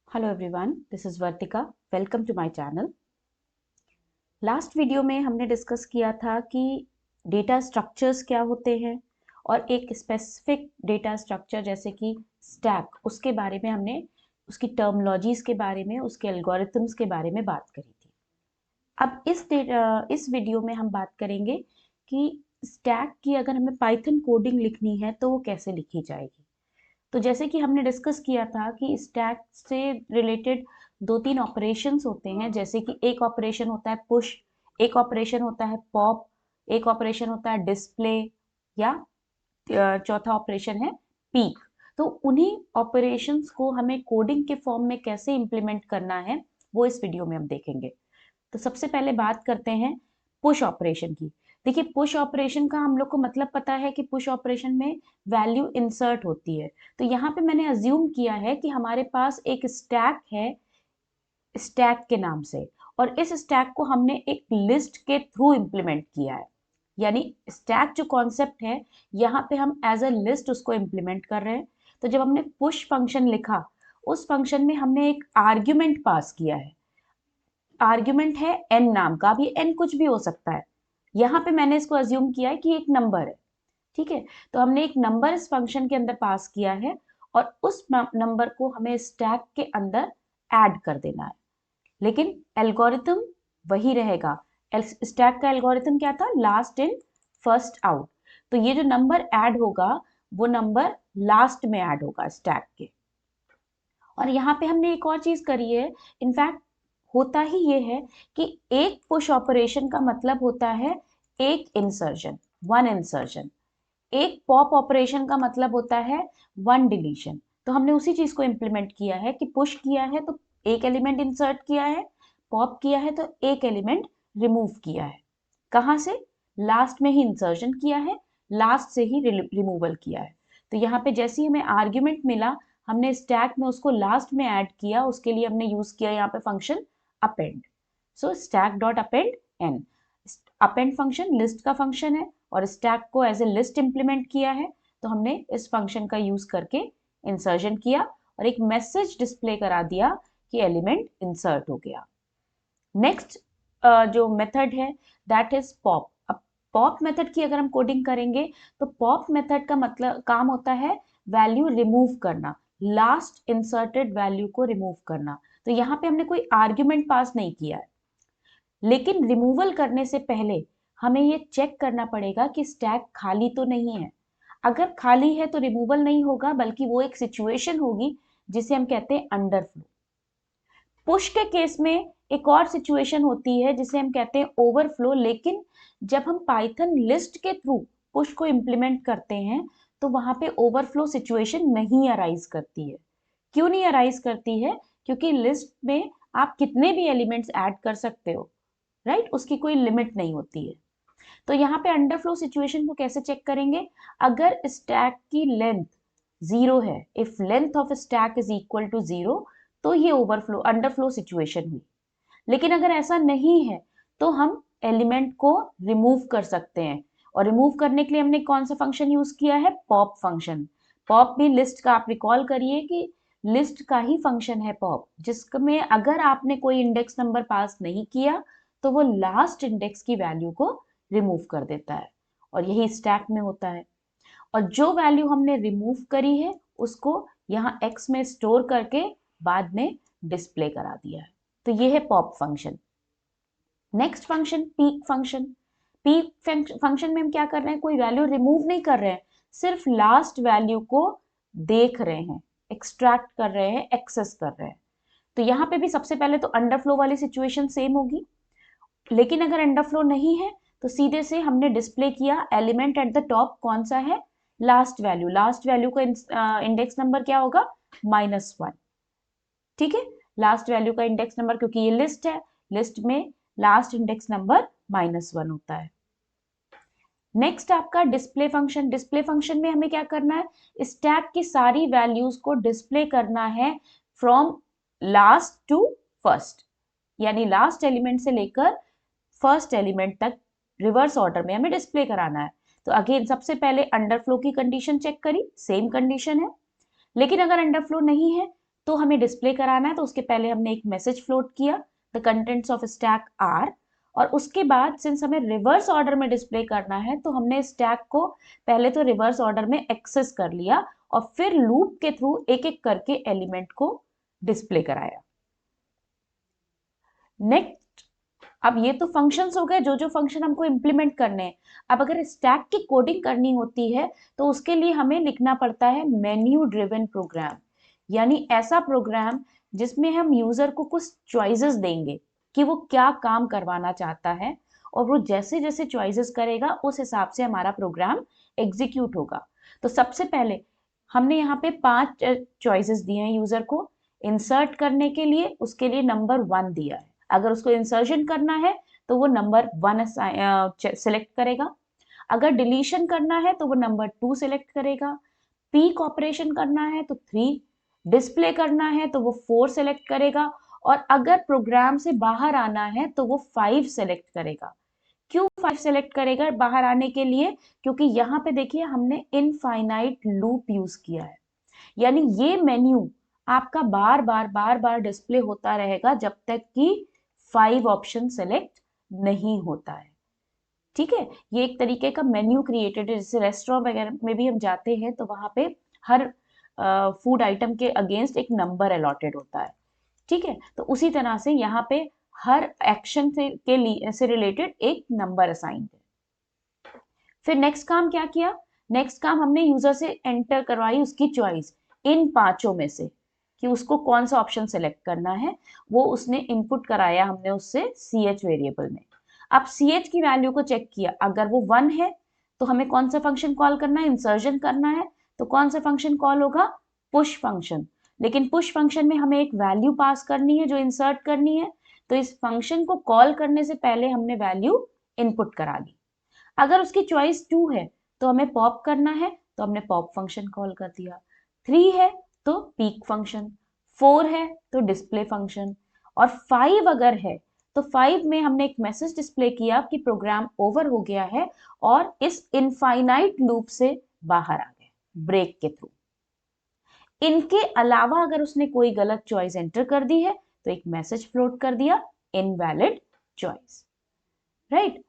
Hello everyone, this is Vartika. Welcome to my channel. Last video में हमने discuss किया था कि डेटा स्ट्रक्चर्स क्या होते हैं और एक स्पेसिफिक डेटा स्ट्रक्चर जैसे कि स्टैक, उसके बारे में हमने उसकी टर्मिनोलॉजीज के बारे में, उसके एल्गोरिथम्स के बारे में बात करी थी। अब इस वीडियो में हम बात करेंगे कि स्टैक की अगर हमें पाइथन कोडिंग लिखनी है तो वो कैसे लिखी जाएगी। तो जैसे कि हमने डिस्कस किया था कि स्टैक से रिलेटेड दो तीन ऑपरेशंस होते हैं, जैसे कि एक ऑपरेशन होता है पुश, एक ऑपरेशन होता है पॉप, एक ऑपरेशन होता है डिस्प्ले, या चौथा ऑपरेशन है पीक। तो उन्हीं ऑपरेशंस को हमें कोडिंग के फॉर्म में कैसे इंप्लीमेंट करना है वो इस वीडियो में हम देखेंगे। तो सबसे पहले बात करते हैं पुश ऑपरेशन की। देखिए, पुश ऑपरेशन का हम लोग को मतलब पता है कि पुश ऑपरेशन में वैल्यू इंसर्ट होती है। तो यहाँ पे मैंने अज्यूम किया है कि हमारे पास एक स्टैक है स्टैक के नाम से, और इस स्टैक को हमने एक लिस्ट के थ्रू इंप्लीमेंट किया है। यानी स्टैक जो कॉन्सेप्ट है, यहाँ पे हम एज अ लिस्ट उसको इंप्लीमेंट कर रहे हैं। तो जब हमने पुश फंक्शन लिखा, उस फंक्शन में हमने एक आर्ग्यूमेंट पास किया है। आर्ग्यूमेंट है एन नाम का, अब ये एन कुछ भी हो सकता है। यहाँ पे मैंने इसको अज्यूम किया है कि एक नंबर है। ठीक है, तो हमने एक नंबर इस फंक्शन के अंदर पास किया है और उस नंबर को हमें स्टैक के अंदर ऐड कर देना है। लेकिन एल्गोरिथम वही रहेगा। स्टैक का एल्गोरिथम क्या था? Last in first out. तो ये जो नंबर ऐड होगा वो नंबर लास्ट में ऐड होगा स्टैक के। और यहाँ पे हमने एक और चीज करी है। इनफैक्ट होता ही ये है कि एक पुश ऑपरेशन का मतलब होता है एक इंसर्जन, वन इंसर्जन। एक पॉप ऑपरेशन का मतलब होता है वन डिलीशन। तो हमने उसी चीज को इंप्लीमेंट किया है कि पुश किया है तो एक एलिमेंट इंसर्ट किया है, पॉप किया है तो एक एलिमेंट रिमूव किया है। कहाँ से? लास्ट में ही इंसर्शन किया है, लास्ट से ही रिमूवल किया है। तो यहाँ पे जैसे ही हमें आर्ग्यूमेंट मिला, हमने स्टैक में उसको लास्ट में ऐड किया। उसके लिए हमने यूज किया यहाँ पे function append. So stack dot append n. Append function list का फंक्शन है और स्टैक को एज ए लिस्ट इंप्लीमेंट किया है। तो हमने इस फंक्शन का यूज करके इंसर्शन किया और एक मैसेज डिस्प्ले करा दिया कि एलिमेंट इंसर्ट हो गया। नेक्स्ट जो मेथड है दैट इज पॉप। अब पॉप मेथड की अगर हम कोडिंग करेंगे तो पॉप मेथड का मतलब काम होता है वैल्यू रिमूव करना, लास्ट इंसर्टेड वैल्यू को रिमूव करना। तो यहाँ पे हमने कोई आर्ग्यूमेंट पास नहीं किया है, लेकिन रिमूवल करने से पहले हमें ये चेक करना पड़ेगा कि स्टैक खाली तो नहीं है। अगर खाली है तो रिमूवल नहीं होगा, बल्कि वो एक सिचुएशन होगी जिसे हम कहते हैं अंडरफ्लो। पुश के केस में एक और सिचुएशन होती है जिसे हम कहते हैं ओवरफ्लो। लेकिन जब हम पाइथन लिस्ट के थ्रू पुश को इंप्लीमेंट करते हैं तो वहां पे ओवरफ्लो सिचुएशन नहीं अराइज करती है। क्यों नहीं अराइज करती है? क्योंकि लिस्ट में आप कितने भी एलिमेंट्स ऐड कर सकते हो, राइट? उसकी कोई लिमिट नहीं होती है। तो यहाँ पे अंडरफ्लो सिचुएशन को कैसे चेक करेंगे? अगर स्टैक की लेंथ 0 है, if length of stack is equal to 0, तो ये ओवरफ्लो अंडरफ्लो सिचुएशन हुई। लेकिन अगर ऐसा नहीं है तो हम एलिमेंट को रिमूव कर सकते हैं। और रिमूव करने के लिए हमने कौन सा फंक्शन यूज किया है? Pop function. पॉप भी लिस्ट का, आप रिकॉल करिए कि लिस्ट का ही फंक्शन है पॉप, जिसमें अगर आपने कोई इंडेक्स नंबर पास नहीं किया तो वो लास्ट इंडेक्स की वैल्यू को रिमूव कर देता है। और यही स्टैक में होता है। और जो वैल्यू हमने रिमूव करी है उसको यहाँ x में स्टोर करके बाद में डिस्प्ले करा दिया है। तो ये है pop function. Next function peak function. Peak function में हम क्या कर रहे हैं? कोई वैल्यू रिमूव नहीं कर रहे हैं, सिर्फ लास्ट वैल्यू को देख रहे हैं, एक्सट्रैक्ट कर रहे हैं, एक्सेस कर रहे हैं। तो यहाँ पे भी सबसे पहले तो अंडरफ्लो वाली सिचुएशन सेम होगी। लेकिन अगर अंडरफ्लो नहीं है तो सीधे से हमने डिस्प्ले किया एलिमेंट एट द टॉप कौन सा है? Last value. लास्ट वैल्यू का इंडेक्स नंबर क्या होगा? -1। ठीक है, लास्ट वैल्यू का इंडेक्स नंबर, क्योंकि ये लिस्ट है, लिस्ट में लास्ट इंडेक्स नंबर -1 होता है। नेक्स्ट आपका डिस्प्ले फंक्शन। डिस्प्ले फंक्शन में हमें क्या करना है? स्टैक की सारी वैल्यूज को डिस्प्ले करना है फ्रॉम लास्ट टू फर्स्ट, यानी लास्ट एलिमेंट से लेकर फर्स्ट एलिमेंट तक रिवर्स ऑर्डर में हमें डिस्प्ले कराना है। तो अगेन सबसे पहले अंडरफ्लो की कंडीशन चेक करी, सेम कंडीशन है। लेकिन अगर अंडरफ्लो नहीं है तो हमें डिस्प्ले कराना है, तो उसके पहले हमने एक मैसेज फ्लोट किया, the contents of stack are, और उसके बाद सिंस हमें रिवर्स ऑर्डर में डिस्प्ले करना है तो हमने स्टैक को पहले तो रिवर्स ऑर्डर में एक्सेस कर लिया और फिर लूप के थ्रू एक एक करके एलिमेंट को डिस्प्ले कराया। नेक्स्ट, अब ये तो फंक्शंस हो गए, जो जो फंक्शन हमको इंप्लीमेंट करने हैं। अब अगर स्टैक की कोडिंग करनी होती है तो उसके लिए हमें लिखना पड़ता है मेन्यू ड्रिवन प्रोग्राम, यानी ऐसा प्रोग्राम जिसमें हम यूजर को कुछ चॉइसेस देंगे कि वो क्या काम करवाना चाहता है, और वो जैसे जैसे चॉइसेस करेगा उस हिसाब से हमारा प्रोग्राम एग्जीक्यूट होगा। तो सबसे पहले हमने यहाँ पे 5 चॉइसेस दिए हैं यूजर को। इंसर्ट करने के लिए उसके लिए नंबर 1 दिया है, अगर उसको इंसर्शन करना है तो वो नंबर 1 सिलेक्ट करेगा, अगर डिलीशन करना है तो वो नंबर 2 सिलेक्ट करेगा, पीक ऑपरेशन करना है तो 3, डिस्प्ले करना है तो वो 4 सेलेक्ट करेगा, और अगर प्रोग्राम से बाहर आना है तो वो 5 सेलेक्ट करेगा। क्यों 5 सेलेक्ट करेगा बाहर आने के लिए? क्योंकि यहाँ पे देखिए हमने इनफाइनाइट लूप यूज किया है, यानी ये मेन्यू आपका बार बार डिस्प्ले होता रहेगा जब तक कि 5 ऑप्शन सेलेक्ट नहीं होता है। ठीक है, ये एक तरीके का मेन्यू क्रिएटेड है। जैसे रेस्टोरेंट वगैरह में भी हम जाते हैं तो वहां पे हर फूड आइटम के अगेंस्ट एक नंबर अलॉटेड होता है। ठीक है, तो उसी तरह से यहाँ पे हर एक्शन के लिए से रिलेटेड एक नंबर असाइन है। फिर नेक्स्ट काम क्या किया? नेक्स्ट काम हमने यूजर से एंटर करवाई उसकी चॉइस इन 5 में से कि उसको कौन सा ऑप्शन सेलेक्ट करना है, वो उसने इनपुट कराया हमने उससे ch वेरिएबल में। अब ch की वैल्यू को चेक किया, अगर वो 1 है तो हमें कौन सा फंक्शन कॉल करना है? इंसर्शन करना है, तो कौन सा फंक्शन कॉल होगा? Push function. लेकिन पुश फंक्शन में हमें एक वैल्यू पास करनी है जो इंसर्ट करनी है, तो इस फंक्शन को कॉल करने से पहले हमने वैल्यू इनपुट करा दी। अगर उसकी चॉइस 2 है तो हमें पॉप करना है, तो हमने पॉप फंक्शन कॉल कर दिया। 3 है तो पीक फंक्शन, 4 है तो डिस्प्ले फंक्शन, और 5 अगर है तो 5 में हमने एक मैसेज डिस्प्ले किया कि प्रोग्राम ओवर हो गया है और इस इनफाइनाइट लूप से बाहर आ गए ब्रेक के थ्रू। इनके अलावा अगर उसने कोई गलत चॉइस एंटर कर दी है तो एक मैसेज फ्लोट कर दिया, इनवैलिड चॉइस। राइट,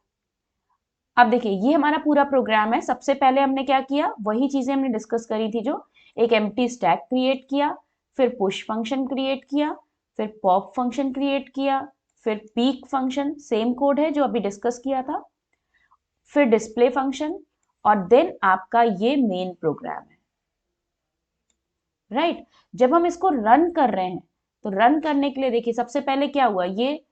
अब देखिए ये हमारा पूरा प्रोग्राम है। सबसे पहले हमने क्या किया? वही चीजें हमने डिस्कस करी थी, जो एक एम्प्टी स्टैक क्रिएट किया, फिर पुश फंक्शन क्रिएट किया, फिर पॉप फंक्शन क्रिएट किया, फिर पीक फंक्शन, सेम कोड है जो अभी डिस्कस किया था, फिर डिस्प्ले फंक्शन, और देन आपका ये मेन प्रोग्राम है। राइट, जब हम इसको रन कर रहे हैं तो रन करने के लिए देखिए सबसे पहले क्या हुआ, ये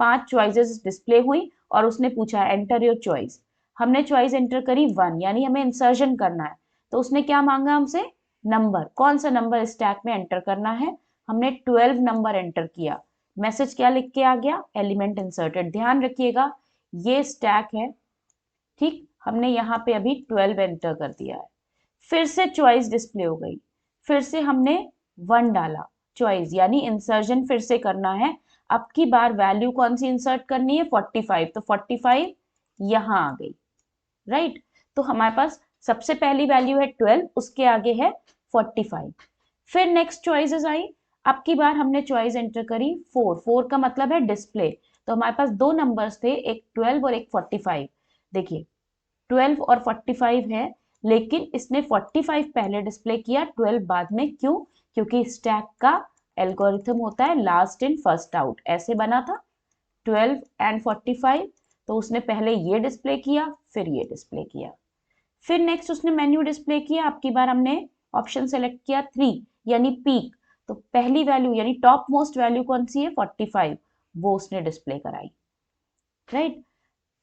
5 चॉइसेस डिस्प्ले हुई और उसने पूछा एंटर योर चॉइस। हमने चॉइस एंटर करी 1, यानी हमें इंसर्शन करना है, तो उसने क्या मांगा हमसे? नंबर। कौन सा नंबर स्टैक में एंटर करना है? हमने 12 नंबर एंटर किया। मैसेज क्या लिख के आ गया? Element inserted. ध्यान रखिएगा ये स्टैक है, ठीक, हमने यहाँ पे अभी 12 एंटर कर दिया है। फिर से चॉइस डिस्प्ले हो गई, फिर से हमने 1 डाला चॉइस, यानी इंसर्शन फिर से करना है। अब की बार वैल्यू कौन सी इंसर्ट करनी है? 45, तो 45 यहाँ आ गई। राइट, तो हमारे पास सबसे पहली वैल्यू है 12, उसके आगे है 45। फिर नेक्स्ट चॉइसेस आई, अब की बार हमने चॉइस एंटर करी 4 का मतलब है डिस्प्ले, तो हमारे पास 2 नंबर्स थे, एक 12 और एक 45। देखिए 12 और 45 है, लेकिन इसने 45 पहले डिस्प्ले किया, 12 बाद में। क्यों? क्योंकि स्टैक का एल्गोरिथम होता है लास्ट इन फर्स्ट आउट, ऐसे बना था 12 एंड 45, तो उसने पहले ये डिस्प्ले किया फिर ये डिस्प्ले किया। फिर नेक्स्ट उसने मेन्यू डिस्प्ले किया, अब की बार हमने ऑप्शन सेलेक्ट किया 3 यानी पीक, तो पहली वैल्यू यानी टॉप मोस्ट वैल्यू कौन सी है? 45, वो उसने डिस्प्ले कराई। राइट,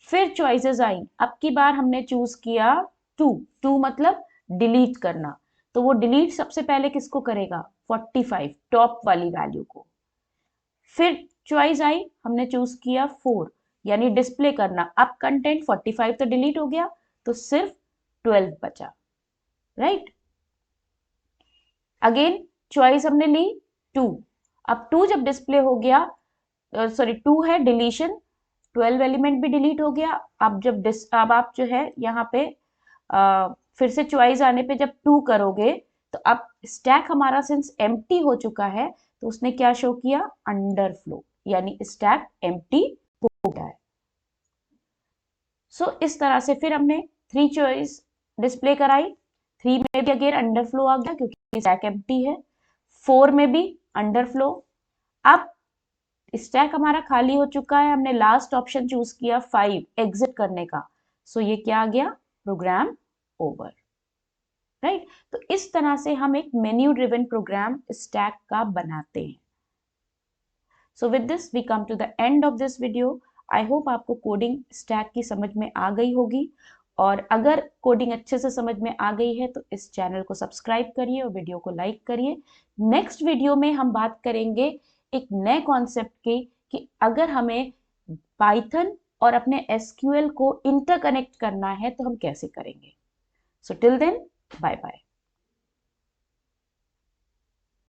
फिर चॉइसेस आई, अब की बार हमने चूज किया 2 मतलब डिलीट करना, तो वो डिलीट सबसे पहले किसको करेगा? 45 टॉप वाली वैल्यू को। फिर चॉइस आई, हमने चूज किया 4 यानी डिस्प्ले करना। अब कंटेंट 45 तो डिलीट हो गया, तो सिर्फ 12 बचा। राइट, अगेन चॉइस हमने ली 2, अब 2 जब डिस्प्ले हो गया, सॉरी 2 है डिलीशन, 12 एलिमेंट भी डिलीट हो गया। अब अब आप जो है यहाँ पे फिर से चॉइस आने पे जब 2 करोगे तो अब स्टैक हमारा सिंस एम्प्टी हो चुका है तो उसने क्या शो किया, अंडरफ्लो, यानी स्टैक एम्प्टी हो गया है। सो इस तरह से फिर हमने 3 चॉइस डिस्प्ले कराई। 3 में भी अगेन अंडरफ्लो आ गया क्योंकि स्टैक एम्प्टी है। 4 में भी अंडरफ्लो। अब स्टैक हमारा खाली हो चुका है, हमने लास्ट ऑप्शन चूज किया 5 एग्जिट करने का। सो ये क्या आ गया, प्रोग्राम ओवर, राइट। तो इस तरह से हम एक मेन्यू ड्रिवन प्रोग्राम स्टैक का बनाते हैं। So with this we come to the end of this video. I hope आपको कोडिंग स्टैक की समझ में आ गई होगी, और अगर कोडिंग अच्छे से समझ में आ गई है तो इस चैनल को सब्सक्राइब करिए और वीडियो को लाइक करिए। नेक्स्ट वीडियो में हम बात करेंगे एक नए कॉन्सेप्ट की, कि अगर हमें पाइथन और अपने एसक्यूएल को इंटरकनेक्ट करना है तो हम कैसे करेंगे। So till then, bye bye.